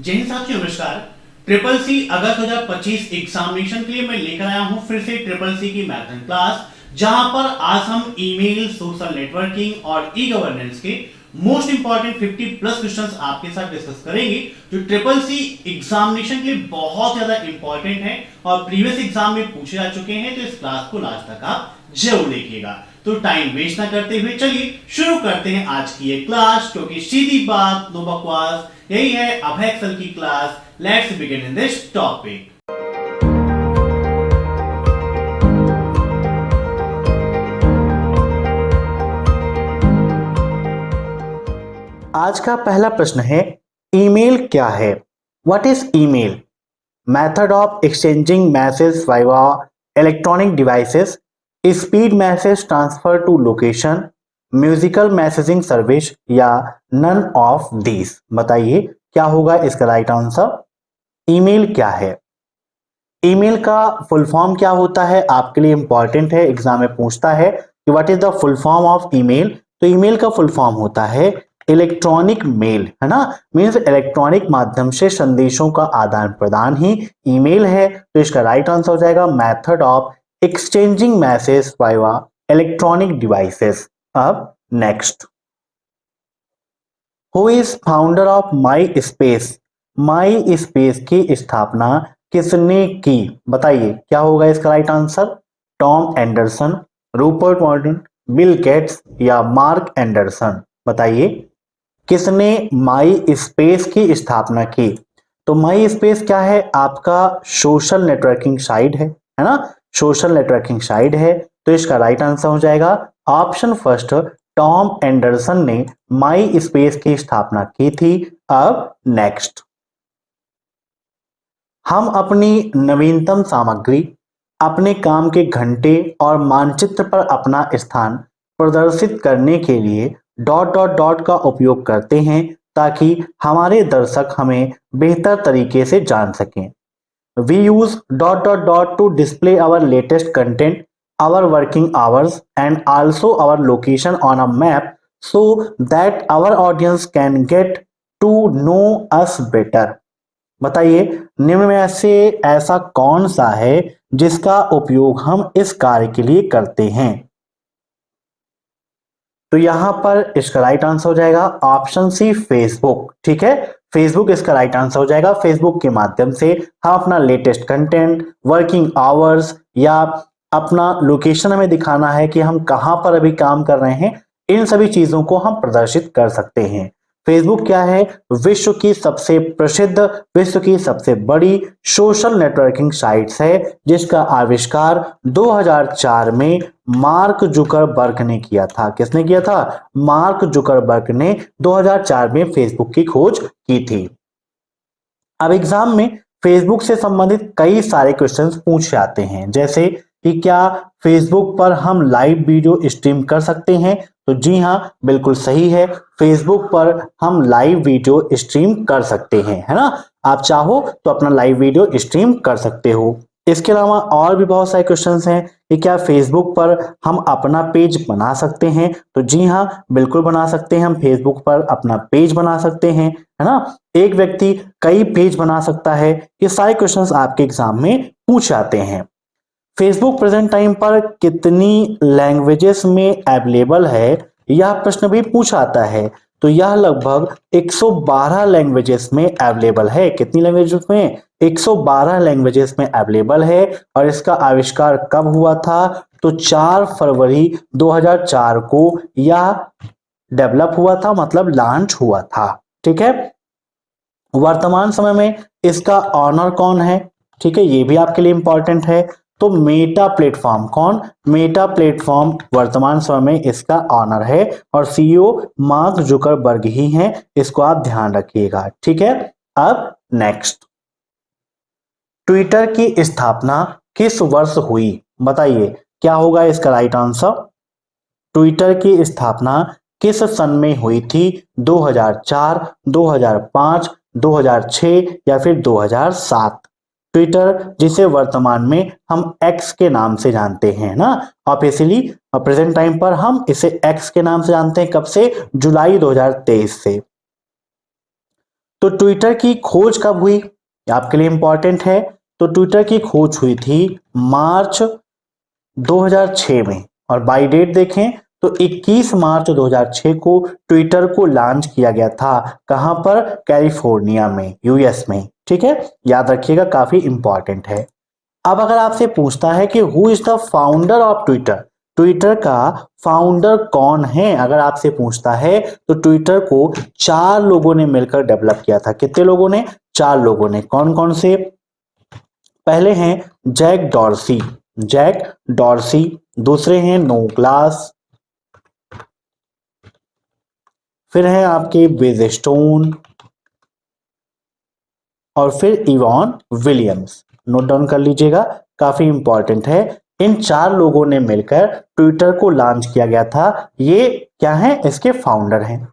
जय हिंद साथियों, नमस्कार। ट्रिपल सी अगस्त 2025 एग्जामिनेशन के लिए मैं लेकर आया हूं फिर से ट्रिपल सी की मैथन क्लास, जहां पर आज हम ईमेल, सोशल नेटवर्किंग और ई गवर्नेंस के मोस्ट इंपॉर्टेंट 50 प्लस क्वेश्चंस आपके साथ डिस्कस करेंगे, जो ट्रिपल सी एग्जामिनेशन के लिए बहुत ज्यादा इंपॉर्टेंट है और प्रीवियस एग्जाम में पूछे जा चुके हैं। तो इस क्लास को लास्ट तक आप जरूर देखिएगा। तो टाइम वेस्ट ना करते हुए चलिए शुरू करते हैं आज की ये क्लास, क्योंकि सीधी बात नो बकवास, यही है अभय एक्सेल की क्लास। Let's begin in this topic. आज का पहला प्रश्न है, ईमेल क्या है? What is email? Method of exchanging message via electronic devices, speed message transfer to location, musical messaging service या नन ऑफ दीज। बताइए क्या होगा इसका राइट आंसर। ईमेल क्या है? ईमेल का फुल फॉर्म क्या होता है? आपके लिए इंपॉर्टेंट है, एग्जाम में पूछता है कि what is the full form of email. तो ईमेल का फुल फॉर्म होता है इलेक्ट्रॉनिक मेल, है ना। मींस इलेक्ट्रॉनिक माध्यम से संदेशों का आदान प्रदान ही ईमेल है। तो इसका राइट आंसर हो जाएगा method of exchanging message via electronic devices. अब next, who is founder of MySpace? MySpace की स्थापना किसने की? बताइए क्या होगा इसका right answer. Tom Anderson, Rupert Morton, Bill Gates या मार्क एंडरसन। बताइए किसने माई स्पेस की स्थापना की? तो माई स्पेस क्या है? आपका सोशल नेटवर्किंग साइट है ना। सोशल नेटवर्किंग साइट है। तो इसका राइट आंसर हो जाएगा ऑप्शन फर्स्ट, टॉम एंडरसन ने माई स्पेस की स्थापना की थी। अब नेक्स्ट, हम अपनी नवीनतम सामग्री, अपने काम के घंटे और मानचित्र पर अपना स्थान प्रदर्शित करने के लिए डॉट डॉट डॉट का उपयोग करते हैं, ताकि हमारे दर्शक हमें बेहतर तरीके से जान सकें। We use dot dot dot to display our latest content, our working hours, and also our location on a map so that our audience can get to know us better. बताइए निम्न में से ऐसा कौन सा है जिसका उपयोग हम इस कार्य के लिए करते हैं? तो यहां पर इसका राइट आंसर हो जाएगा ऑप्शन सी, फेसबुक। ठीक है, फेसबुक इसका राइट आंसर हो जाएगा। फेसबुक के माध्यम से हम अपना लेटेस्ट कंटेंट, वर्किंग आवर्स या अपना लोकेशन हमें दिखाना है कि हम कहां पर अभी काम कर रहे हैं, इन सभी चीजों को हम प्रदर्शित कर सकते हैं। फेसबुक क्या है? विश्व की सबसे प्रसिद्ध, विश्व की सबसे बड़ी सोशल नेटवर्किंग साइट्स है, जिसका आविष्कार 2004 में मार्क जुकरबर्ग ने किया था। किसने किया था? मार्क जुकरबर्ग ने 2004 में फेसबुक की खोज की थी। अब एग्जाम में फेसबुक से संबंधित कई सारे क्वेश्चंस पूछे जाते हैं, जैसे कि क्या फेसबुक पर हम लाइव वीडियो स्ट्रीम कर सकते हैं? तो जी हाँ, बिल्कुल सही है, फेसबुक पर हम लाइव वीडियो स्ट्रीम कर सकते हैं, है ना। आप चाहो तो अपना लाइव वीडियो स्ट्रीम कर सकते हो। इसके अलावा और भी बहुत सारे क्वेश्चंस हैं कि क्या फेसबुक पर हम अपना पेज बना सकते हैं? तो जी हाँ, बिल्कुल बना सकते हैं, हम फेसबुक पर अपना पेज बना सकते हैं, है ना। एक व्यक्ति कई पेज बना सकता है। ये सारे क्वेश्चंस आपके एग्जाम में पूछ जाते हैं। फेसबुक प्रेजेंट टाइम पर कितनी लैंग्वेजेस में अवेलेबल है, यह प्रश्न भी पूछा आता है। तो यह लगभग 112 लैंग्वेजेस में अवेलेबल है। कितनी लैंग्वेजेस में? 112 लैंग्वेजेस में अवेलेबल है। और इसका आविष्कार कब हुआ था? तो 4 फरवरी 2004 को यह डेवलप हुआ था, मतलब लॉन्च हुआ था। ठीक है, वर्तमान समय में इसका ऑनर कौन है? ठीक है, ये भी आपके लिए इंपॉर्टेंट है। तो मेटा प्लेटफॉर्म, कौन? मेटा प्लेटफॉर्म वर्तमान समय में इसका ऑनर है और सीईओ मार्क जुकरबर्ग ही हैं। इसको आप ध्यान रखिएगा। ठीक है, अब नेक्स्ट, ट्विटर की स्थापना किस वर्ष हुई? बताइए क्या होगा इसका राइट आंसर। ट्विटर की स्थापना किस सन में हुई थी? 2004, 2005, 2006 या फिर 2007? ट्विटर जिसे वर्तमान में हम एक्स के नाम से जानते हैं ना, ऑफिशियली प्रेजेंट टाइम पर हम इसे एक्स के नाम से जानते हैं। कब से? जुलाई 2023 से। तो ट्विटर की खोज कब हुई, आपके लिए इंपॉर्टेंट है। तो ट्विटर की खोज हुई थी मार्च 2006 में, और बाय डेट देखें तो 21 मार्च 2006 को ट्विटर को लॉन्च किया गया था। कहां पर, कैलिफोर्निया में, यूएस में। ठीक है, याद रखिएगा, काफी इंपॉर्टेंट है। अब अगर आपसे पूछता है कि who is the founder of Twitter, Twitter का फाउंडर कौन है, अगर आपसे पूछता है तो ट्विटर को 4 लोगों ने मिलकर डेवलप किया था। कितने लोगों ने, 4 लोगों ने। कौन कौन से, पहले हैं जैक डॉर्सी, जैक डॉर्सी। दूसरे हैं नोग्लास, फिर हैं आपके बेजस्टोन, और फिर इवॉन विलियम्स। नोट डाउन कर लीजिएगा, काफी इंपॉर्टेंट है। इन 4 लोगों ने मिलकर ट्विटर को लॉन्च किया गया था। ये क्या है, इसके फाउंडर हैं।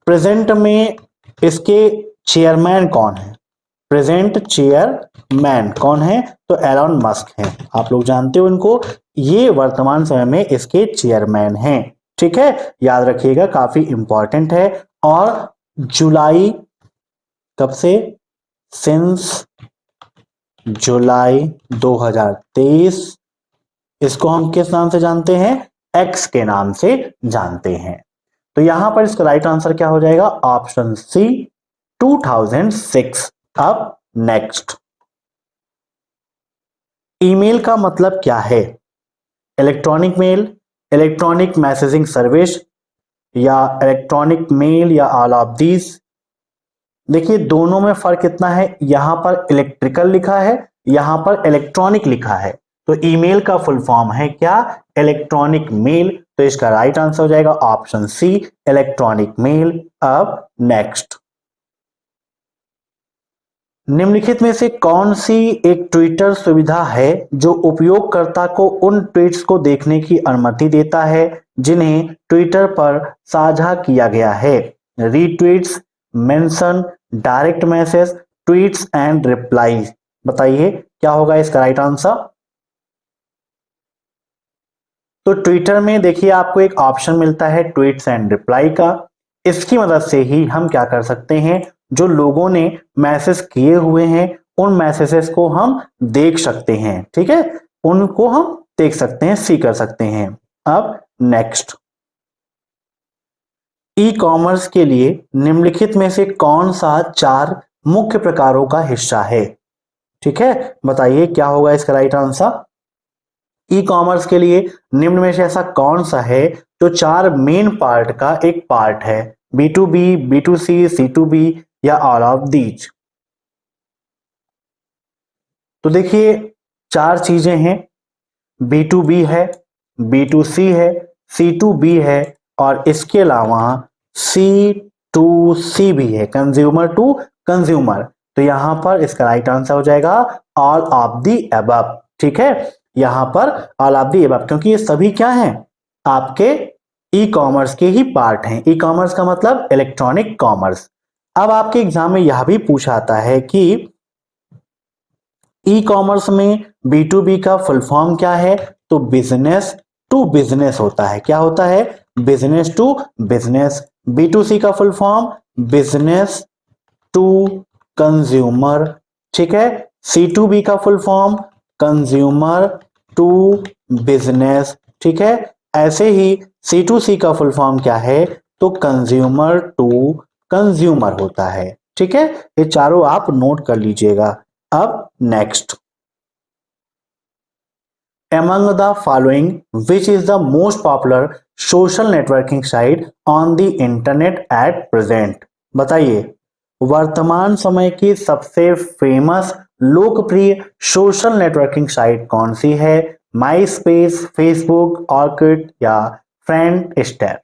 प्रेजेंट में इसके चेयरमैन कौन है, प्रेजेंट चेयरमैन कौन है, तो एलॉन मस्क हैं। आप लोग जानते हो इनको, ये वर्तमान समय में इसके चेयरमैन हैं। ठीक है, याद रखिएगा, काफी इंपॉर्टेंट है। और जुलाई, कब से, सिंस जुलाई 2023, इसको हम किस नाम से जानते हैं, एक्स के नाम से जानते हैं। तो यहां पर इसका राइट आंसर क्या हो जाएगा, ऑप्शन सी 2006। अब नेक्स्ट, ईमेल का मतलब क्या है, electronic mail, electronic messaging service, या इलेक्ट्रॉनिक मेल, या ऑल ऑफ दीज। देखिए दोनों में फर्क इतना है, यहां पर इलेक्ट्रिकल लिखा है, यहां पर इलेक्ट्रॉनिक लिखा है। तो ईमेल का फुल फॉर्म है क्या, इलेक्ट्रॉनिक मेल। तो इसका राइट आंसर हो जाएगा ऑप्शन सी, इलेक्ट्रॉनिक मेल। अब नेक्स्ट, निम्नलिखित में से कौन सी एक ट्विटर सुविधा है जो उपयोगकर्ता को उन ट्वीट्स को देखने की अनुमति देता है जिन्हें ट्विटर पर साझा किया गया है, retweets, mention, direct message, tweets and replies. बताइए क्या होगा इसका राइट आंसर। तो ट्विटर में देखिए आपको एक ऑप्शन मिलता है ट्वीट्स एंड रिप्लाई का। इसकी मदद से ही हम क्या कर सकते हैं, जो लोगों ने मैसेज किए हुए हैं उन मैसेजेस को हम देख सकते हैं। ठीक है, उनको हम देख सकते हैं, सी कर सकते हैं। अब नेक्स्ट, ई कॉमर्स के लिए निम्नलिखित में से कौन सा 4 मुख्य प्रकारों का हिस्सा है। ठीक है, बताइए क्या होगा इसका राइट आंसर। ई कॉमर्स के लिए निम्न में से ऐसा कौन सा है जो 4 मेन पार्ट का एक पार्ट है, B2B, B2C, C2B, या ऑल ऑफ दीज। तो देखिए 4 चीजें हैं, B2B है, B2C है, C2B है, और इसके अलावा C2C भी है, कंज्यूमर टू कंज्यूमर। तो यहां पर इसका राइट आंसर हो जाएगा ऑल ऑफ दी अबव। ठीक है, यहां पर ऑल ऑफ दी अबव, क्योंकि ये सभी क्या हैं, आपके ई कॉमर्स के ही पार्ट हैं। ई कॉमर्स का मतलब इलेक्ट्रॉनिक कॉमर्स। अब आपके एग्जाम में यह भी पूछा आता है कि ई कॉमर्स में B2B का फुल फॉर्म क्या है, तो बिजनेस टू बिजनेस होता है। क्या होता है, बिजनेस टू बिजनेस। B2C का full form business to consumer. ठीक है, C2B का full form consumer to business. ठीक है, ऐसे ही C2C का फुल फॉर्म क्या है, तो कंज्यूमर टू कंज्यूमर होता है। ठीक है, ये चारों आप नोट कर लीजिएगा। अब next, among the following which is the most popular social networking site on the internet at present। बताइए वर्तमान समय की सबसे फेमस लोकप्रिय सोशल नेटवर्किंग साइट कौन सी है, माई स्पेस, फेसबुक, ऑर्किड, या फ्रेंडस्टर।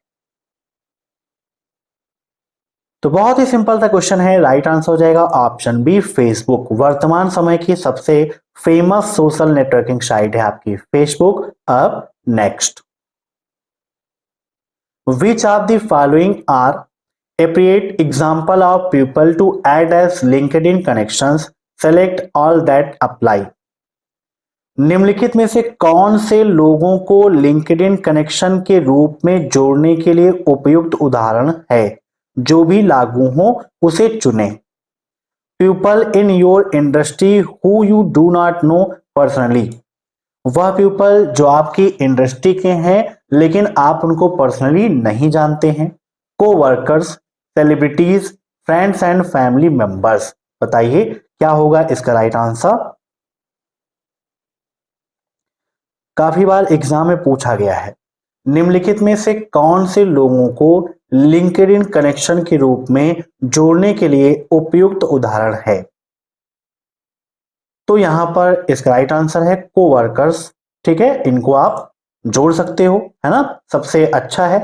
तो बहुत ही सिंपल सा क्वेश्चन है, राइट आंसर हो जाएगा ऑप्शन बी, फेसबुक। वर्तमान समय की सबसे फेमस सोशल नेटवर्किंग साइट है आपकी फेसबुक। अब next, which of the following are appropriate example of people to add as LinkedIn connections, select all that apply। निम्नलिखित में से कौन से लोगों को LinkedIn कनेक्शन के रूप में जोड़ने के लिए उपयुक्त उदाहरण है, जो भी लागू हो उसे चुनें। People in your industry who you do not know personally, वह पीपल जो आपकी इंडस्ट्री के हैं लेकिन आप उनको पर्सनली नहीं जानते हैं। को workers, celebrities, friends and family members. बताइए क्या होगा इसका राइट आंसर। काफी बार एग्जाम में पूछा गया है, निम्नलिखित में से कौन से लोगों को लिंक्डइन कनेक्शन के रूप में जोड़ने के लिए उपयुक्त उदाहरण है। तो यहां पर इसका राइट आंसर है कोवर्कर्स। ठीक है, इनको आप जोड़ सकते हो, है ना, सबसे अच्छा है।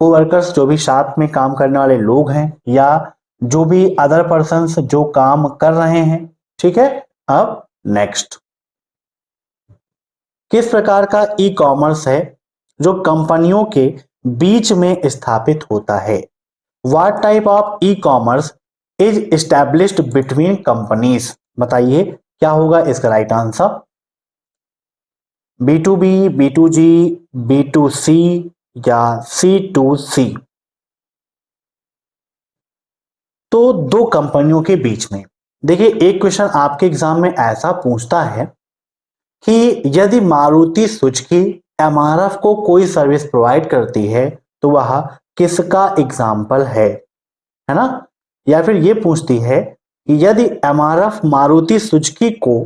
कोवर्कर्स जो भी साथ में काम करने वाले लोग हैं या जो भी अदर पर्सन्स जो काम कर रहे हैं। ठीक है, अब नेक्स्ट, किस प्रकार का ई कॉमर्स है जो कंपनियों के बीच में स्थापित होता है। What type of e commerce is established between companies. बताइए क्या होगा इसका right answer. B2B, B2G, B2C या C2C। तो दो कंपनियों के बीच में। देखिए एक क्वेश्चन आपके एग्जाम में ऐसा पूछता है कि यदि मारुति सुजुकी MRF को कोई सर्विस प्रोवाइड करती है तो वह किसका एग्जाम्पल है ना। या फिर ये पूछती है कि यदि MRF मारुति सुजुकी को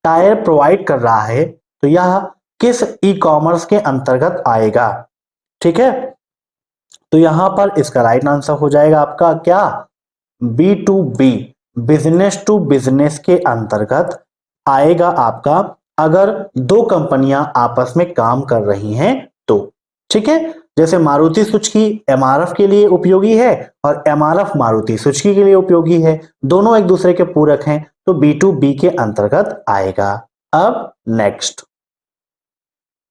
टायर प्रोवाइड कर रहा है तो यह किस ई कॉमर्स के अंतर्गत आएगा। ठीक है, तो यहां पर इसका राइट आंसर हो जाएगा आपका क्या, B2B, बिजनेस टू बिजनेस के अंतर्गत आएगा आपका, अगर दो कंपनियां आपस में काम कर रही हैं तो। ठीक है, जैसे मारुति सुजुकी MRF के लिए उपयोगी है और MRF मारुति सुजुकी के लिए उपयोगी है, दोनों एक दूसरे के पूरक हैं, तो B2B के अंतर्गत आएगा। अब नेक्स्ट,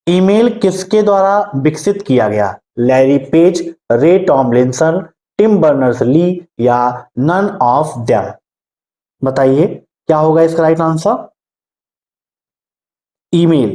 ईमेल किसके द्वारा विकसित किया गया। लैरी पेज, रे टॉमलिंसन, टिम बर्नर्स-ली या नन ऑफ देम। बताइए क्या होगा इसका राइट आंसर। ईमेल,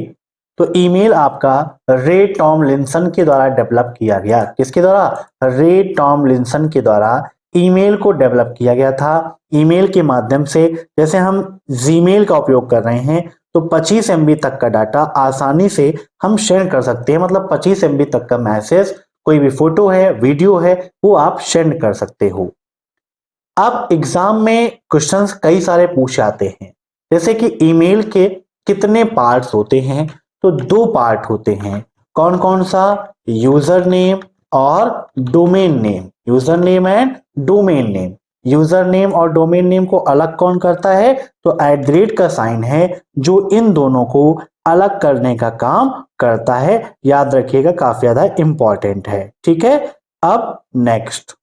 तो ईमेल आपका रे टॉमलिंसन के द्वारा डेवलप किया गया। किसके द्वारा, रे टॉमलिंसन के द्वारा ईमेल को डेवलप किया गया था। ईमेल के माध्यम से जैसे हम जीमेल का उपयोग कर रहे हैं तो 25 MB तक का डाटा आसानी से हम शेयर कर सकते हैं, मतलब 25 MB तक का मैसेज, कोई भी फोटो है, वीडियो है, वो आप शेयर कर सकते हो। अब एग्जाम में क्वेश्चंस कई सारे पूछे आते हैं, जैसे कि ईमेल के कितने पार्ट्स होते हैं, तो दो पार्ट होते हैं। कौन कौन सा, यूजर नेम और domain name, user name and domain name. User name और डोमेन नेम को अलग कौन करता है, तो @ का साइन है जो इन दोनों को अलग करने का काम करता है। याद रखिएगा, काफी ज्यादा इंपॉर्टेंट है। ठीक है, अब नेक्स्ट,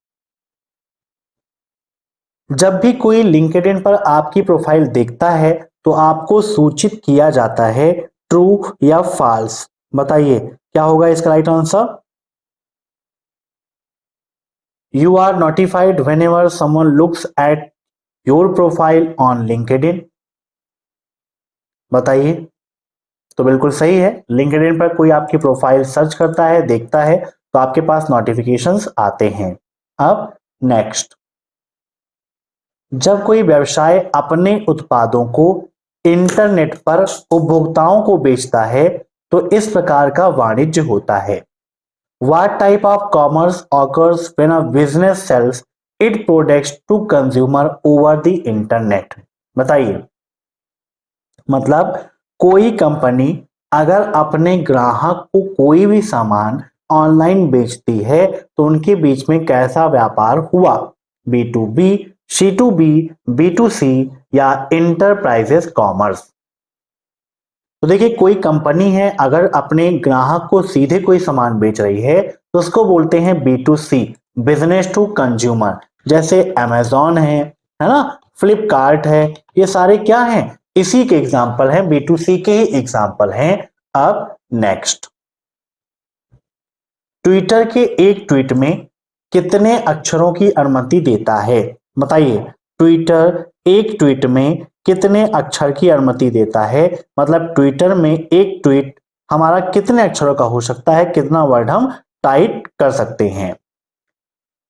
जब भी कोई लिंक्डइन पर आपकी प्रोफाइल देखता है तो आपको सूचित किया जाता है ट्रू या फॉल्स। बताइए क्या होगा इसका right answer. You are notified whenever someone looks at your profile on LinkedIn. बताइए, तो बिल्कुल सही है, लिंक्डइन पर कोई आपकी प्रोफाइल सर्च करता है, देखता है, तो आपके पास नोटिफिकेशंस आते हैं। अब नेक्स्ट, जब कोई व्यवसाय अपने उत्पादों को इंटरनेट पर उपभोक्ताओं को बेचता है तो इस प्रकार का वाणिज्य होता है। What type of commerce occurs when a business sells its products to consumer over the internet? बताइए, मतलब कोई कंपनी अगर अपने ग्राहक को कोई भी सामान ऑनलाइन बेचती है तो उनके बीच में कैसा व्यापार हुआ, B2B, C2B, B2C या इंटरप्राइजेस कॉमर्स। तो देखिए कोई कंपनी है अगर अपने ग्राहक को सीधे कोई सामान बेच रही है तो उसको बोलते हैं B2C, बिजनेस टू कंज्यूमर। जैसे अमेजॉन है ना, फ्लिपकार्ट है, ये सारे क्या हैं, इसी के एग्जाम्पल हैं, B2C के ही एग्जाम्पल हैं। अब नेक्स्ट, ट्विटर के एक ट्वीट में कितने अक्षरों की अनुमति देता है। बताइए, ट्विटर एक ट्वीट में कितने अक्षर की अनुमति देता है, मतलब ट्विटर में एक ट्वीट हमारा कितने अक्षरों का हो सकता है, कितना वर्ड हम टाइप कर सकते हैं।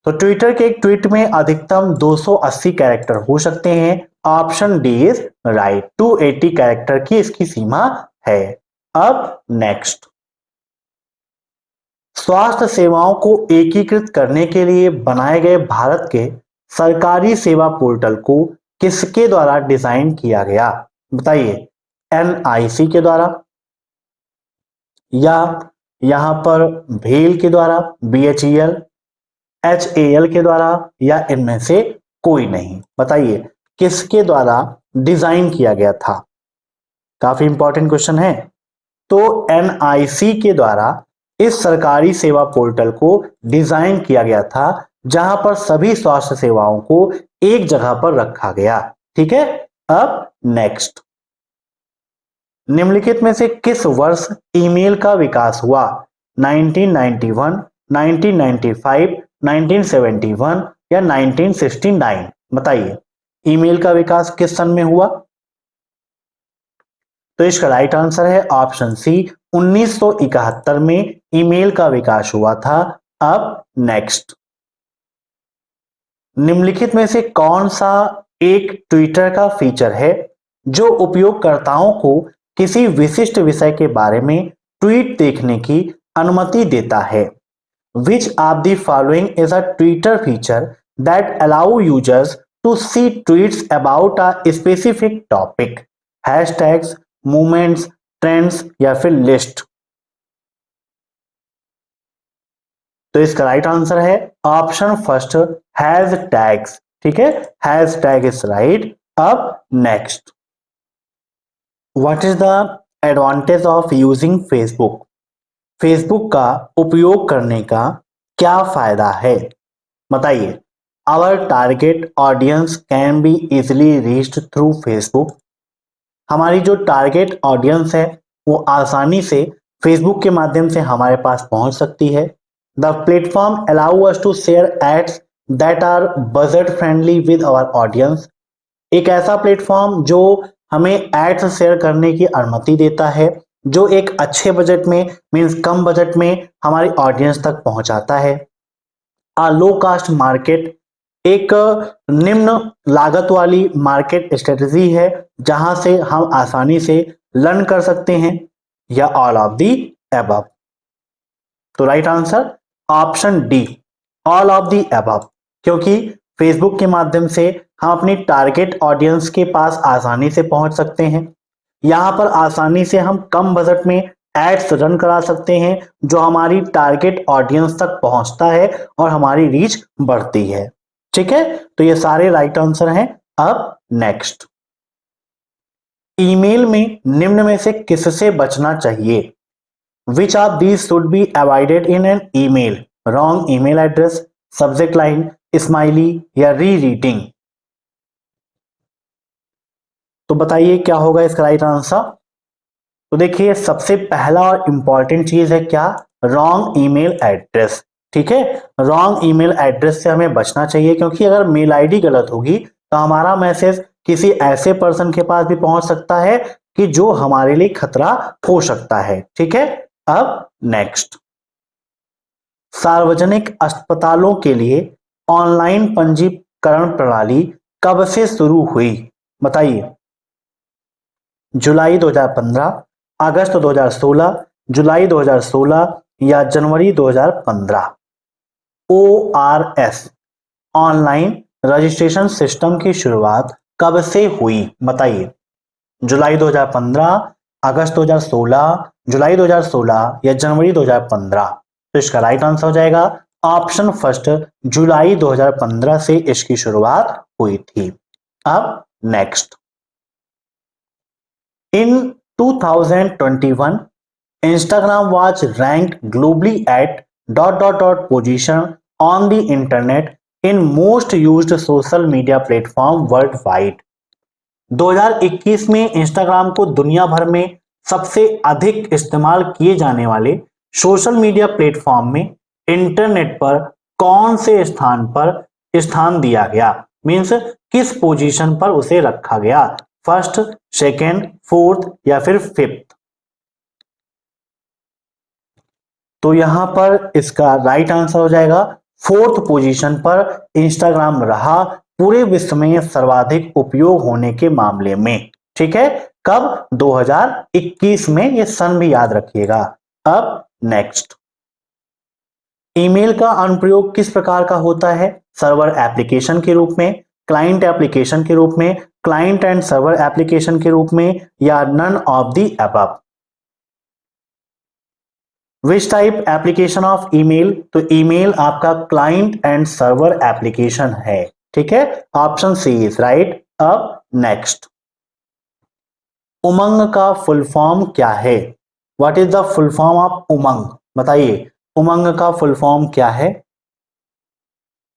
तो ट्विटर के एक ट्वीट में अधिकतम 280 कैरेक्टर हो सकते हैं। Option D is right, 280 character की इसकी सीमा है। अब नेक्स्ट, स्वास्थ्य सेवाओं को एकीकृत करने के लिए बनाए गए भारत के सरकारी सेवा पोर्टल को किसके द्वारा डिजाइन किया गया? बताइए, एनआईसी के द्वारा, या यहां पर भेल के द्वारा, बीएचईएल, एचएएल के द्वारा, या इनमें से कोई नहीं? बताइए किसके द्वारा डिजाइन किया गया था? काफी इंपॉर्टेंट क्वेश्चन है। तो एनआईसी के द्वारा इस सरकारी सेवा पोर्टल को डिजाइन किया गया था, जहां पर सभी स्वास्थ्य सेवाओं को एक जगह पर रखा गया। ठीक है। अब नेक्स्ट, निम्नलिखित में से किस वर्ष ईमेल का विकास हुआ? 1991, 1995, 1971 या 1969? बताइए ईमेल का विकास किस सन में हुआ? तो इसका राइट आंसर है ऑप्शन सी, 1971 में ईमेल का विकास हुआ था। अब नेक्स्ट, निम्नलिखित में से कौन सा एक ट्विटर का फीचर है जो उपयोगकर्ताओं को किसी विशिष्ट विषय के बारे में ट्वीट देखने की अनुमति देता है? Which of the following is a Twitter feature that allow users to see tweets about a specific topic? Hashtags, movements, trends या फिर लिस्ट? तो इसका राइट आंसर है ऑप्शन फर्स्ट, हैज टैग्स। ठीक है, हैज टैग इज राइट। अब next, what is the advantage of using Facebook? Facebook का उपयोग करने का क्या फायदा है? बताइए। Our target audience can be easily reached through Facebook. हमारी जो टारगेट ऑडियंस है वो आसानी से फेसबुक के माध्यम से हमारे पास पहुंच सकती है। The platform allow us to share ads that are budget friendly with our audience. एक ऐसा प्लेटफॉर्म जो हमें एड्स शेयर करने की अनुमति देता है, जो एक अच्छे बजट में, मींस कम बजट में हमारी ऑडियंस तक पहुंचाता है। आ लो कास्ट मार्केट, एक निम्न लागत वाली मार्केट स्ट्रेटजी है जहां से हम आसानी से लर्न कर सकते हैं, या ऑल ऑफ दी अबव? तो right answer option D, all of the above, क्योंकि फेसबुक के माध्यम से हम अपनी टारगेट ऑडियंस के पास आसानी से पहुंच सकते हैं। यहां पर आसानी से हम कम बजट में एड्स रन करा सकते हैं जो हमारी टारगेट ऑडियंस तक पहुंचता है और हमारी रीच बढ़ती है। ठीक है, तो ये सारे राइट आंसर हैं। अब नेक्स्ट, ईमेल में निम्न में से किससे बचना चाहिए? Which of these should be avoided in an email? Wrong email address, subject line, smiley या री रीडिंग? तो बताइए क्या होगा इसका राइट आंसर? तो देखिए, सबसे पहला और इंपॉर्टेंट चीज है क्या? Wrong email address. ठीक है, रॉन्ग ईमेल एड्रेस से हमें बचना चाहिए, क्योंकि अगर मेल आईडी गलत होगी तो हमारा मैसेज किसी ऐसे पर्सन के पास भी पहुंच सकता है कि जो हमारे लिए खतरा हो सकता है। ठीक है। अब नेक्स्ट, सार्वजनिक अस्पतालों के लिए ऑनलाइन पंजीकरण प्रणाली कब से शुरू हुई? बताइए। जुलाई 2015, अगस्त 2016, जुलाई 2016 या जनवरी 2015? ORS, ऑनलाइन रजिस्ट्रेशन सिस्टम की शुरुआत कब से हुई? बताइए। जुलाई 2015, अगस्त 2016, जुलाई 2016 या जनवरी 2015? तो इसका राइट आंसर हो जाएगा ऑप्शन फर्स्ट, जुलाई 2015 से इसकी शुरुआत हुई थी। अब next, In 2021, Instagram was ranked globally at ... position on the internet in most used social media platform worldwide. 2021 में इंस्टाग्राम को दुनिया भर में सबसे अधिक इस्तेमाल किए जाने वाले सोशल मीडिया प्लेटफॉर्म में इंटरनेट पर कौन से स्थान दिया गया? मींस किस पोजीशन पर उसे रखा गया? फर्स्ट, सेकेंड, फोर्थ या फिर फिफ्थ? तो यहां पर इसका राइट आंसर हो जाएगा 4th पोजीशन पर इंस्टाग्राम रहा पूरे विश्व में सर्वाधिक उपयोग होने के मामले में। ठीक है, कब? 2021 में, ये सन भी याद रखिएगा। अब नेक्स्ट, ईमेल का अनुप्रयोग किस प्रकार का होता है? सर्वर एप्लीकेशन के रूप में, क्लाइंट एप्लीकेशन के रूप में, क्लाइंट एंड सर्वर एप्लीकेशन के रूप में, या none of the above. Which type application of email? तो ईमेल आपका क्लाइंट एंड सर्वर एप्लीकेशन है। ठीक है, ऑप्शन सी इज राइट। अब नेक्स्ट, उमंग का फुल फॉर्म क्या है? What is the full form of Umang? बताइए, उमंग का फुल फॉर्म क्या है?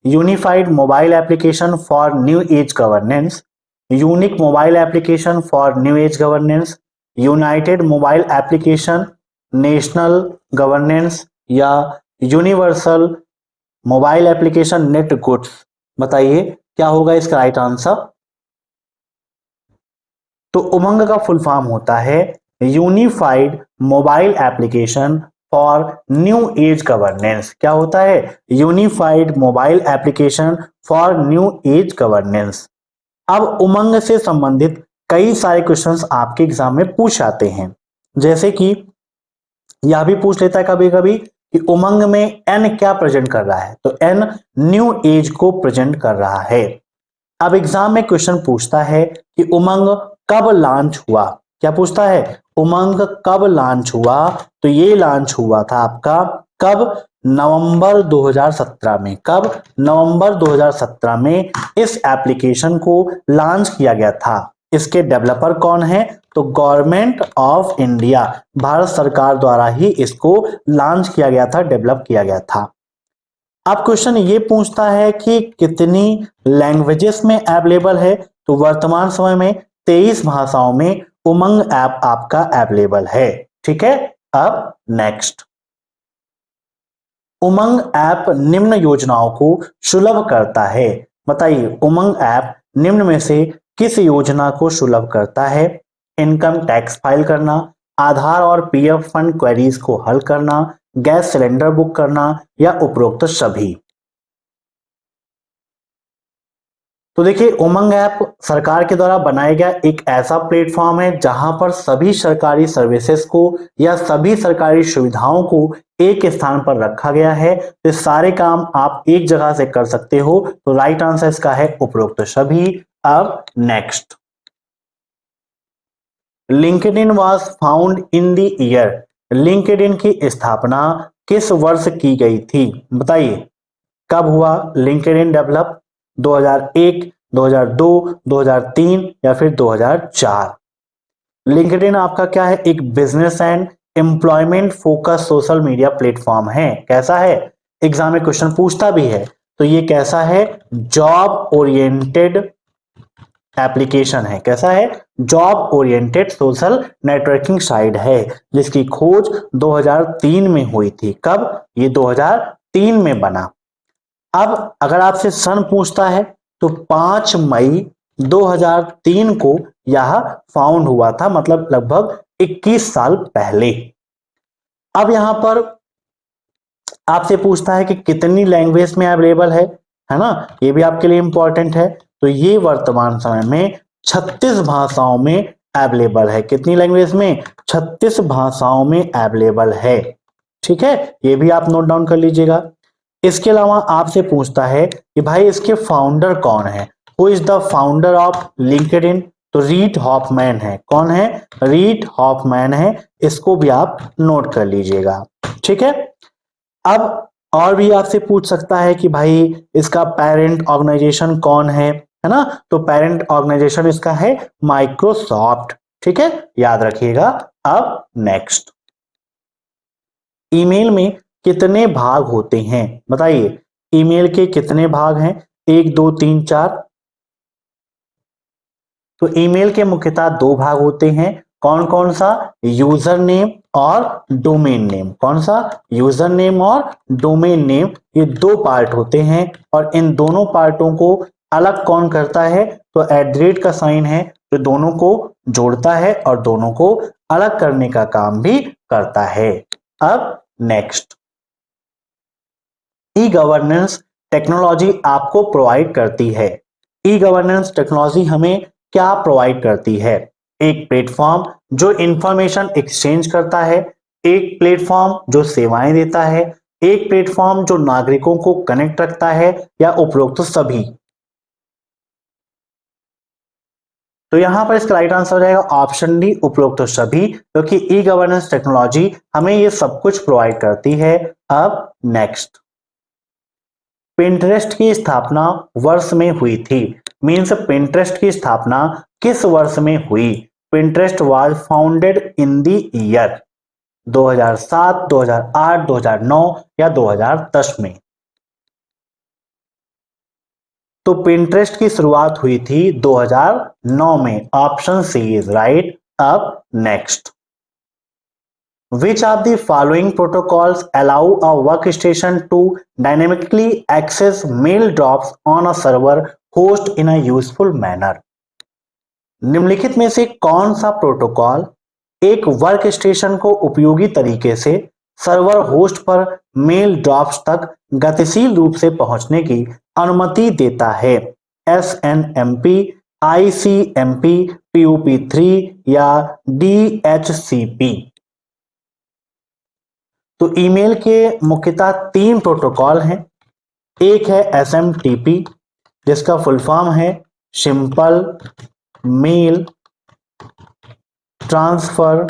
Unified mobile application for new age governance, unique mobile application for new age governance, united mobile application, national governance, या universal mobile application net goods. बताइए क्या होगा इसका right answer? तो उमंग का फुल फॉर्म होता है unified mobile application for new age governance. क्या होता है? Unified mobile application for new age governance. अब उमंग से संबंधित कई सारे क्वेश्चंस आपके एग्जाम में पूछ आते हैं, जैसे कि यह भी पूछ लेता है कभी कभी कि उमंग में एन क्या प्रेजेंट कर रहा है? तो एन न्यू एज को प्रेजेंट कर रहा है। अब एग्जाम में क्वेश्चन पूछता है कि उमंग कब लॉन्च हुआ? क्या पूछता है? उमंग कब लॉन्च हुआ? तो ये लॉन्च हुआ था आपका कब? नवंबर 2017 में। कब? नवंबर 2017 में इस एप्लीकेशन को लॉन्च किया गया था। इसके डेवलपर कौन है? तो गवर्नमेंट ऑफ इंडिया, भारत सरकार द्वारा ही इसको लॉन्च किया गया था, डेवलप किया गया था। अब क्वेश्चन ये पूछता है कि कितनी लैंग्वेजेस में अवेलेबल है? तो वर्तमान समय में 23 भाषाओं में उमंग ऐप आपका अवेलेबल है। ठीक है, अब नेक्स्ट, उमंग ऐप निम्न योजनाओं को सुलभ करता है। बताइए, उमंग ऐप निम्न में से किस योजना को सुलभ करता है? इनकम टैक्स फाइल करना, आधार और पीएफ फंड क्वेरीज को हल करना, गैस सिलेंडर बुक करना, या उपरोक्त सभी। तो देखिए, उमंग ऐप सरकार के द्वारा बनाया गया एक ऐसा प्लेटफॉर्म है जहां पर सभी सरकारी सर्विसेज को या सभी सरकारी सुविधाओं को एक स्थान पर रखा गया है। तो सारे काम आप एक जगह से कर सकते हो। तो राइट आंसर इसका है उपरोक्त सभी। अब next, LinkedIn was found in the year. LinkedIn की स्थापना किस वर्ष की गई थी? बताइए, कब हुआ लिंक्डइन डेवलप? 2001, 2002, 2003, या फिर 2004? लिंक्डइन आपका क्या है? एक business and employment focus social media platform है। कैसा है? एग्जाम में क्वेश्चन पूछता भी है। तो ये कैसा है? जॉब ओरिएंटेड एप्लीकेशन है। कैसा है? Job oriented social networking site है, जिसकी खोज 2003 में हुई थी। कब? ये 2003 में बना। अब अगर आपसे सन पूछता है तो 5 मई 2003 को यह फाउंड हुआ था, मतलब लगभग 21 साल पहले। अब यहां पर आपसे पूछता है कि कितनी लैंग्वेज में अवेलेबल है ना? ये भी आपके लिए इंपॉर्टेंट है। तो ये वर्तमान समय में 36 भाषाओं में अवेलेबल है। कितनी लैंग्वेज में? 36 भाषाओं में अवेलेबल है। ठीक है, ये भी आप नोट डाउन कर लीजिएगा। इसके अलावा आपसे पूछता है कि भाई इसके फाउंडर कौन है? Who is the founder of LinkedIn? तो रीड हॉफमैन है। कौन है? रीड हॉफमैन है। इसको भी आप नोट कर लीजिएगा। ठीक है, अब और भी आपसे पूछ सकता है कि भाई इसका पेरेंट ऑर्गेनाइजेशन कौन है ना? तो पेरेंट ऑर्गेनाइजेशन इसका है माइक्रोसॉफ्ट। ठीक है, याद रखिएगा। अब नेक्स्ट, ईमेल में कितने भाग होते हैं? बताइए, ईमेल के कितने भाग हैं? 1, 2, 3, 4? तो ईमेल के मुख्यतः 2 भाग होते हैं। कौन कौन सा? यूजर नेम और डोमेन नेम। कौन सा? यूजर नेम और डोमेन नेम। ये 2 पार्ट होते हैं, और इन दोनों पार्टों को अलग कौन करता है? तो @ का साइन है, तो दोनों को जोड़ता है और दोनों को अलग करने का काम भी करता है। अब नेक्स्ट, ई गवर्नेंस टेक्नोलॉजी आपको प्रोवाइड करती है? ई गवर्नेंस टेक्नोलॉजी हमें क्या प्रोवाइड करती है? एक प्लेटफॉर्म जो इंफॉर्मेशन एक्सचेंज करता है, एक प्लेटफॉर्म जो सेवाएं देता है, एक प्लेटफॉर्म जो नागरिकों को कनेक्ट रखता है, या उपरोक्त सभी? तो यहां पर इसका राइट आंसर हो जाएगा ऑप्शन डी, उपरोक्त सभी, क्योंकि ई गवर्नेंस टेक्नोलॉजी हमें ये सब कुछ प्रोवाइड करती है। अब नेक्स्ट, पिंटरेस्ट की स्थापना वर्ष में हुई थी? मींस पिंटरेस्ट की स्थापना किस वर्ष में हुई? Pinterest was founded in the year 2007, 2008, 2009 या 2010 में? तो पिंटरेस्ट की शुरुआत हुई थी 2009 में। Option C is right. अब next, which of the following protocols allow a workstation to dynamically access mail drops on a server host in a useful manner? निम्नलिखित में से कौन सा प्रोटोकॉल एक वर्क स्टेशन को उपयोगी तरीके से सर्वर होस्ट पर मेल ड्रॉप्स तक गतिशील रूप से पहुंचने की अनुमति देता है? SNMP, ICMP, POP3 या DHCP? तो ईमेल के मुख्यतः 3 प्रोटोकॉल हैं। एक है SMTP, जिसका फुल फॉर्म है सिंपल मेल ट्रांसफर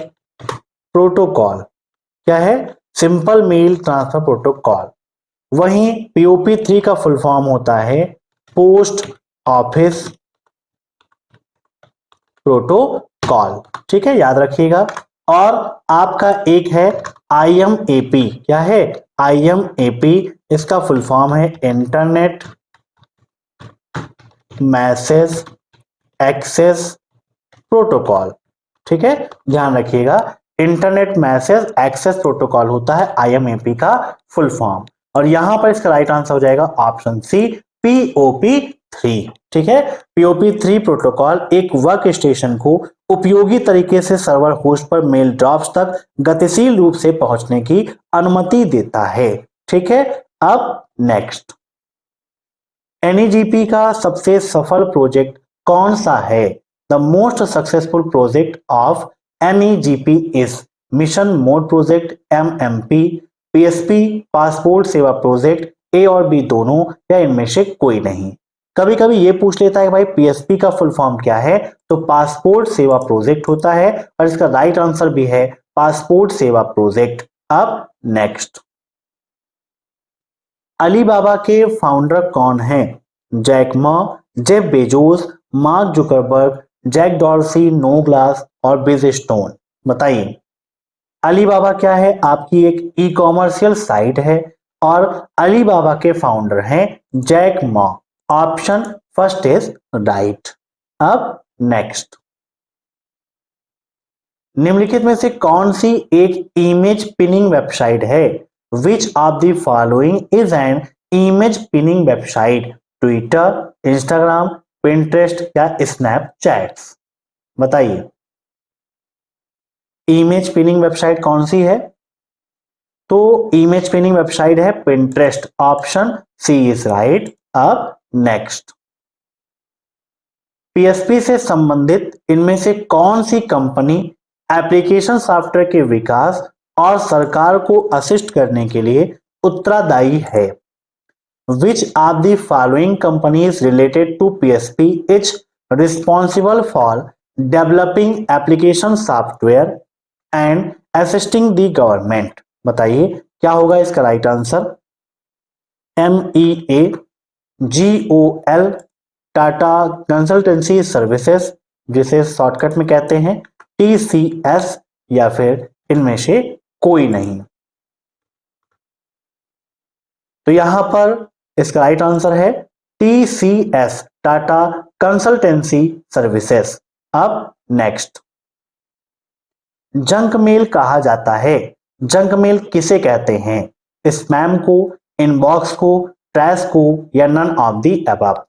प्रोटोकॉल। क्या है? Simple mail transfer protocol. वहीं POP3 का फुल फॉर्म होता है पोस्ट ऑफिस प्रोटोकॉल। ठीक है, याद रखिएगा। और आपका एक है IMAP। क्या है? IMAP, इसका फुल फॉर्म है इंटरनेट मैसेज एक्सेस प्रोटोकॉल। ठीक है, ध्यान रखिएगा, इंटरनेट मैसेज एक्सेस प्रोटोकॉल होता है IMAP का फुल फॉर्म। और यहां पर इसका राइट आंसर हो जाएगा ऑप्शन सी, POP3। ठीक है, POP3 प्रोटोकॉल एक वर्क स्टेशन को उपयोगी तरीके से सर्वर होस्ट पर मेल ड्रॉप्स तक गतिशील रूप से पहुंचने की अनुमति देता है। ठीक है, अब नेक्स्ट, NEGP का सबसे सफल प्रोजेक्ट कौन सा है? The most successful project of NEGP is mission mode project, MMP, PSP, passport सेवा प्रोजेक्ट, A और B दोनों, या इनमें से कोई नहीं? कभी कभी ये पूछ लेता है भाई PSP का फुल फॉर्म क्या है, तो पासपोर्ट सेवा प्रोजेक्ट होता है, और इसका राइट आंसर भी है पासपोर्ट सेवा प्रोजेक्ट। अब नेक्स्ट, अलीबाबा के फाउंडर कौन हैं? Jack Ma, Jeff Bezos, Mark Zuckerberg, Jack Dorsey, Noah Glass और बिज स्टोन? बताइए। अलीबाबा क्या है? आपकी एक ई कॉमर्शियल साइट है, और अलीबाबा के फाउंडर हैं Jack Ma. Option first is right. अब नेक्स्ट, निम्नलिखित में से कौन सी एक इमेज पिनिंग वेबसाइट है? Which of the following is an image pinning website? Twitter, Instagram, Pinterest या स्नैपचैट्स? बताइए, इमेज पिनिंग वेबसाइट कौन सी है? तो इमेज पिनिंग वेबसाइट है Pinterest. Option C is right. अब नेक्स्ट, PSP से संबंधित इनमें से कौन सी कंपनी एप्लीकेशन सॉफ्टवेयर के विकास और सरकार को असिस्ट करने के लिए उत्तरदायी है? Which of the following companies related to PSP is responsible for developing application software and assisting the government? बताइए क्या होगा इसका right answer? MEA, GOL, Tata consultancy services, जिसे शॉर्टकट में कहते हैं TCS, या फिर इनमें से कोई नहीं? तो यहां पर इसका राइट आंसर है TCS, टाटा कंसल्टेंसी सर्विसेज। अब नेक्स्ट, जंक मेल कहा जाता है। जंक मेल किसे कहते हैं? स्पैम को, इनबॉक्स को, ट्रैश को, या नन ऑफ दी अबव?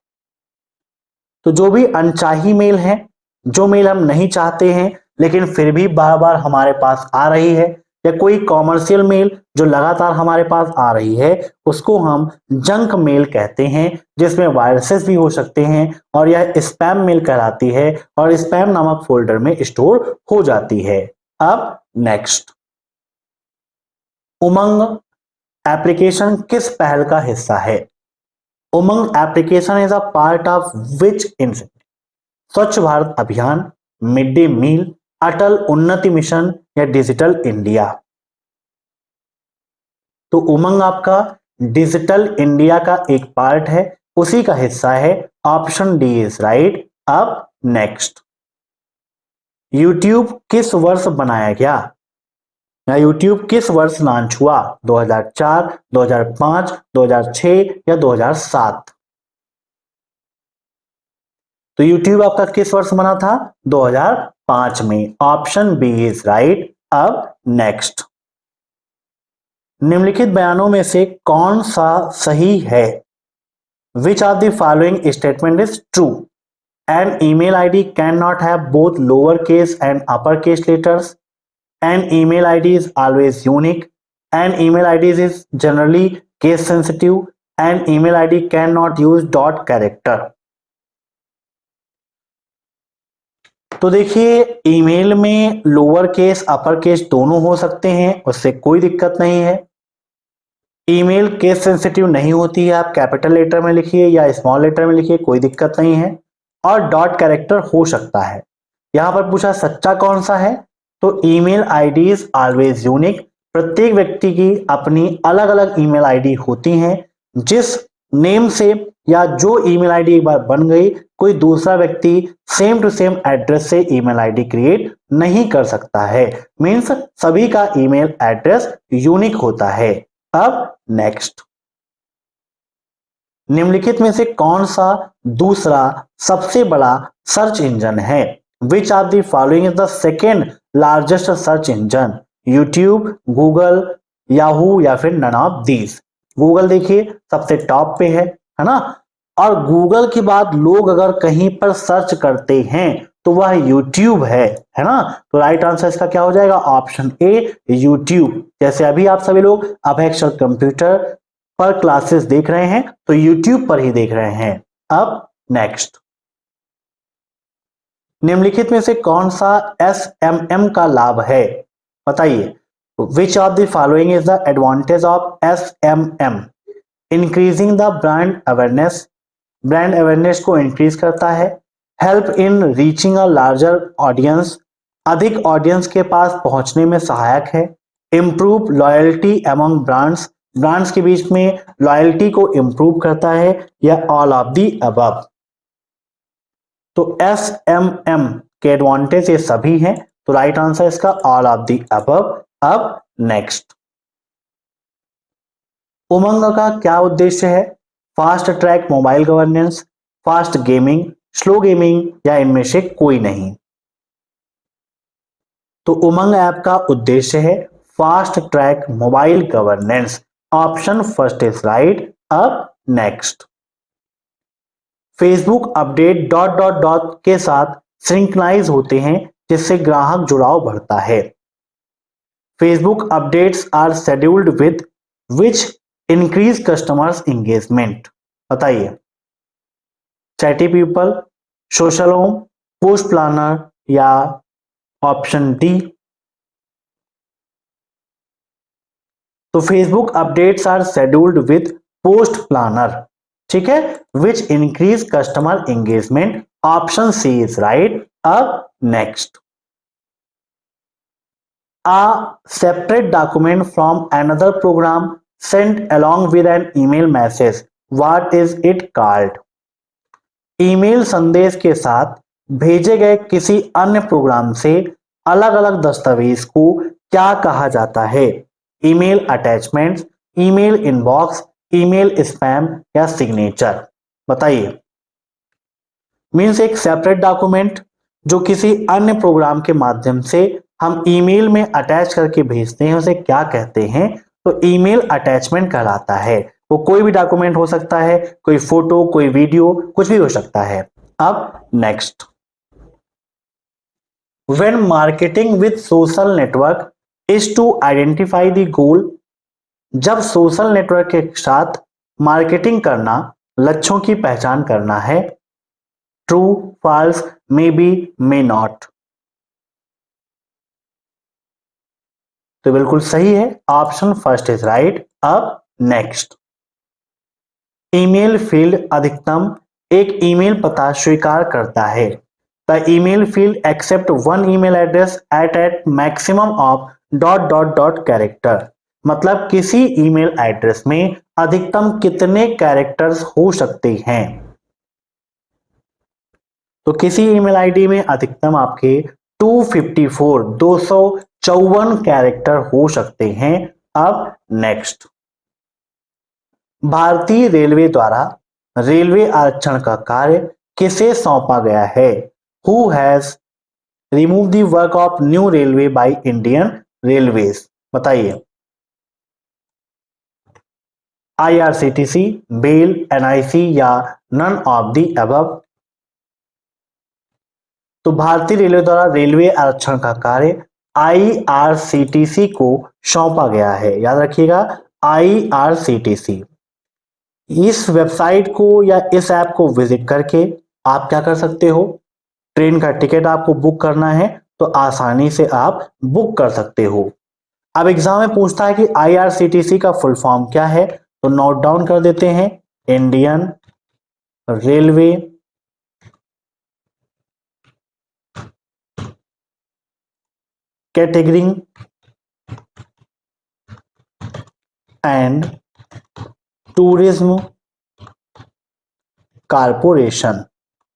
तो जो भी अनचाही मेल है, जो मेल हम नहीं चाहते हैं लेकिन फिर भी बार बार हमारे पास आ रही है, या कोई कॉमर्शियल मेल जो लगातार हमारे पास आ रही है उसको हम जंक मेल कहते हैं, जिसमें वायरसेस भी हो सकते हैं और यह स्पैम मेल कहलाती है और स्पैम नामक फोल्डर में स्टोर हो जाती है। अब नेक्स्ट, उमंग एप्लीकेशन किस पहल का हिस्सा है? Umang application is a part of which initiative? Swachh Bharat अभियान, मिड डे मील, अटल उन्नति मिशन या डिजिटल इंडिया? तो उमंग आपका डिजिटल इंडिया का एक पार्ट है, उसी का हिस्सा है। Option D is right. अब नेक्स्ट, यूट्यूब किस वर्ष बनाया गया या यूट्यूब किस वर्ष लॉन्च हुआ? 2004, 2005, 2006 या 2007? तो यूट्यूब आपका किस वर्ष बना था? 2005 में। Option B is right. अब नेक्स्ट, निम्नलिखित बयानों में से कौन सा सही है? Which of the following statement is true? An email ID can not have both lower case and upper case letters. An email ID is always unique. An email ID is generally case sensitive. An email ID can not use dot character. तो देखिए, email में lower case upper case दोनों हो सकते हैं, उससे कोई दिक्कत नहीं है। ईमेल केस सेंसिटिव नहीं होती है, आप कैपिटल लेटर में लिखिए या स्मॉल लेटर में लिखिए, कोई दिक्कत नहीं है। और डॉट कैरेक्टर हो सकता है। यहां पर पूछा सच्चा कौन सा है, तो email ID is always unique. प्रत्येक व्यक्ति की अपनी अलग अलग ईमेल आईडी होती हैं, जिस नेम से या जो ईमेल आईडी एक बार बन गई, कोई दूसरा व्यक्ति सेम टू सेम एड्रेस से ईमेल आईडी क्रिएट नहीं कर सकता है। मींस सभी का ईमेल एड्रेस यूनिक होता है। अब नेक्स्ट, निम्नलिखित में से कौन सा दूसरा सबसे बड़ा सर्च इंजन है? Which of the following is the second largest search engine? YouTube, Google, Yahoo या फिर नन ऑफ दीज? गूगल देखिए सबसे टॉप पे है ना। और गूगल के बाद लोग अगर कहीं पर सर्च करते हैं तो वह यूट्यूब है ना। तो राइट आंसर इसका क्या हो जाएगा? Option A YouTube. जैसे अभी आप सभी लोग अबेक्सल कंप्यूटर पर क्लासेस देख रहे हैं तो यूट्यूब पर ही देख रहे हैं। अब नेक्स्ट, निम्नलिखित में से कौन सा SMM का लाभ है? बताइए। विच of the following is the advantage of SMM? Increasing the brand awareness, brand awareness को इंक्रीज करता है। Help in reaching a larger audience, अधिक ऑडियंस के पास पहुंचने में सहायक है। Improve loyalty among brands, brands के बीच में लॉयल्टी को इंप्रूव करता है, या ऑल ऑफ दी अबव? तो SMM के एडवांटेज ये सभी हैं, तो राइट आंसर इसका ऑल ऑफ दी अबव। अब नेक्स्ट, उमंग का क्या उद्देश्य है? Fast track mobile governance, fast gaming, slow gaming या इनमें से कोई नहीं? तो उमंग ऐप का उद्देश्य है fast track mobile governance. Option first is right. अब next, Facebook update dot dot dot के साथ सिंक्रोनाइज होते हैं, जिससे ग्राहक जुड़ाव बढ़ता है। Facebook updates are scheduled with which increase customers engagement? बताइए। Chatty people, social home, post planner या ऑप्शन डी? तो Facebook updates are scheduled with post planner, ठीक है, which increase customer engagement. Option C is right. अब next, a separate document from another program sent along with an email message, what is it called? Email संदेश के साथ भेजे गए किसी अन्य प्रोग्राम से अलग अलग दस्तावेज को क्या कहा जाता है? Email attachments, email inbox, email spam या सिग्नेचर? बताइए। मीन्स एक सेपरेट डॉक्यूमेंट जो किसी अन्य प्रोग्राम के माध्यम से हम ईमेल में अटैच करके भेजते हैं उसे क्या कहते हैं? तो ईमेल अटैचमेंट कहलाता है। वो कोई भी डॉक्यूमेंट हो सकता है, कोई फोटो, कोई वीडियो, कुछ भी हो सकता है। अब next, when marketing with social network is to identify the goal. जब सोशल नेटवर्क के साथ मार्केटिंग करना, लक्ष्यों की पहचान करना है। True, false, may be, may not. तो बिल्कुल सही है, ऑप्शन फर्स्ट इज राइट। अब नेक्स्ट, ईमेल फील्ड अधिकतम एक ईमेल पता स्वीकार करता है। The email field accept one email address at maximum of dot character. मतलब किसी ईमेल एड्रेस में अधिकतम कितने कैरेक्टर्स हो सकते हैं। तो किसी ईमेल आईडी में अधिकतम आपके 254 कैरेक्टर हो सकते हैं। अब नेक्स्ट, भारतीय रेलवे द्वारा रेलवे आरक्षण का कार्य किसे सौंपा गया है। Who has remove the work of new railway by Indian railways. बताइए, आईआरसीटीसी, बेल, एनआईसी या नन ऑफ द अबव। तो भारतीय रेलवे द्वारा रेलवे आरक्षण का कार्य आईआरसीटीसी को सौंपा गया है। याद रखिएगा, आईआरसीटीसी। इस वेबसाइट को या इस ऐप को विजिट करके आप क्या कर सकते हो, ट्रेन का टिकट आपको बुक करना है तो आसानी से आप बुक कर सकते हो। अब एग्जाम में पूछता है कि आईआरसीटीसी का फुल फॉर्म क्या है, तो नोट डाउन कर देते हैं, Indian railway catering and tourism corporation.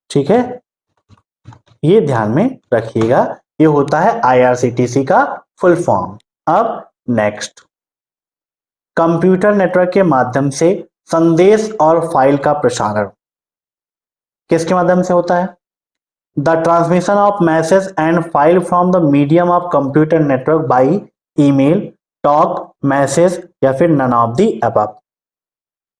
ठीक है, ये ध्यान में रखिएगा, ये होता है आईआरसीटीसी का फुल फॉर्म। अब नेक्स्ट, कंप्यूटर नेटवर्क के माध्यम से संदेश और फाइल का प्रसारण किसके माध्यम से होता है। The transmission of message and file from the medium of computer network by email, talk, message या फिर नन ऑफ द अबव।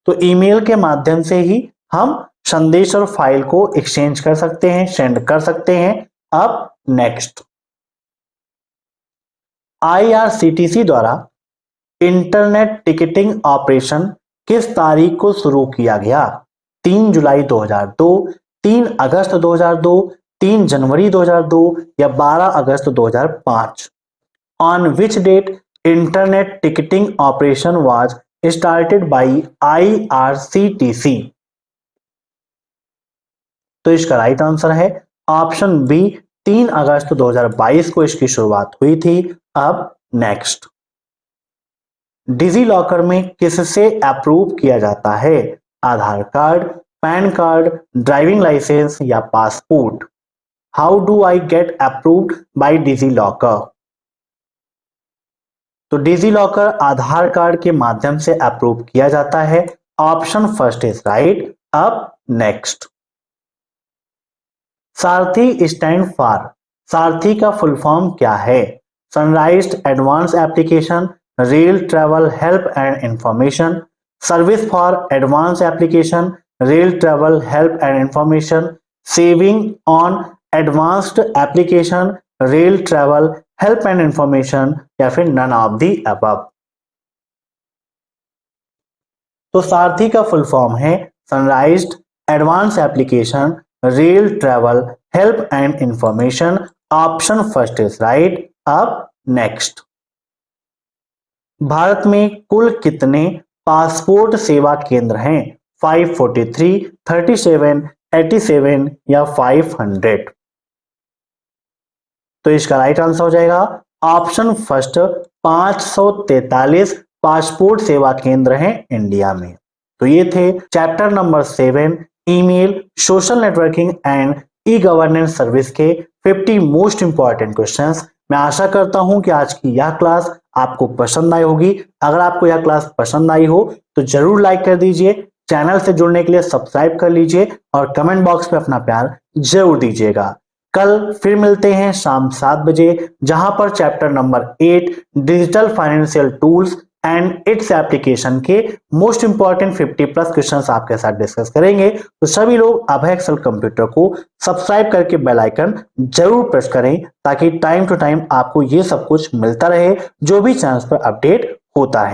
तो ईमेल के माध्यम से ही हम संदेश और फाइल को एक्सचेंज कर सकते हैं, सेंड कर सकते हैं। अब नेक्स्ट, आईआरसीटीसी द्वारा इंटरनेट टिकटिंग ऑपरेशन किस तारीख को शुरू किया गया। 3 जुलाई 2002, 3 अगस्त 2002, 3 जनवरी 2002 या 12 अगस्त 2005। On which date internet ticketing operation was started by IRCTC. तो इसका राइट आंसर है ऑप्शन बी, 3 अगस्त 2022 को इसकी शुरुआत हुई थी। अब नेक्स्ट, डिजी लॉकर में किससे अप्रूव किया जाता है। Aadhaar card, PAN card, driving licence या passport. How do I get approved by DigiLocker. तो डिजी लॉकर आधार कार्ड के माध्यम से अप्रूव किया जाता है। Option first is right. अब नेक्स्ट, सारथी स्टैंड फॉर, सारथी का फुल फॉर्म क्या है। Sunrise advance application, rail travel help and information, service for advance application, rail travel help and information, saving on advanced application, rail travel help and information या फिर none of the above. तो सारथी का full form है sunrised advance application, rail travel help and information. Option first is right. अब next, Bharat में कुल कितने passport सेवा केंद्र हैं। 543, 37, 87 या 500। तो इसका राइट आंसर हो जाएगा ऑप्शन फर्स्ट, 543 पासपोर्ट सेवा केंद्र हैं इंडिया में। तो ये थे chapter number 7 email, social networking and e governance service के 50 मोस्ट इंपॉर्टेंट क्वेश्चंस। मैं आशा करता हूं कि आज की यह क्लास आपको पसंद आई होगी। अगर आपको यह क्लास पसंद आई हो तो जरूर लाइक कर दीजिए, चैनल से जुड़ने के लिए सब्सक्राइब कर लीजिए और कमेंट बॉक्स में अपना प्यार जरूर दीजिएगा। कल फिर मिलते हैं शाम 7 बजे, जहां पर chapter number 8 digital financial tools and its application के मोस्ट इंपॉर्टेंट 50+ क्वेश्चंस आपके साथ डिस्कस करेंगे। तो सभी लोग अभय एक्सेल कंप्यूटर को सब्सक्राइब करके बेल आइकन जरूर प्रेस करें ताकि टाइम टू टाइम आपको ये सब कुछ मिलता रहे जो भी चैनल पर अपडेट होता है।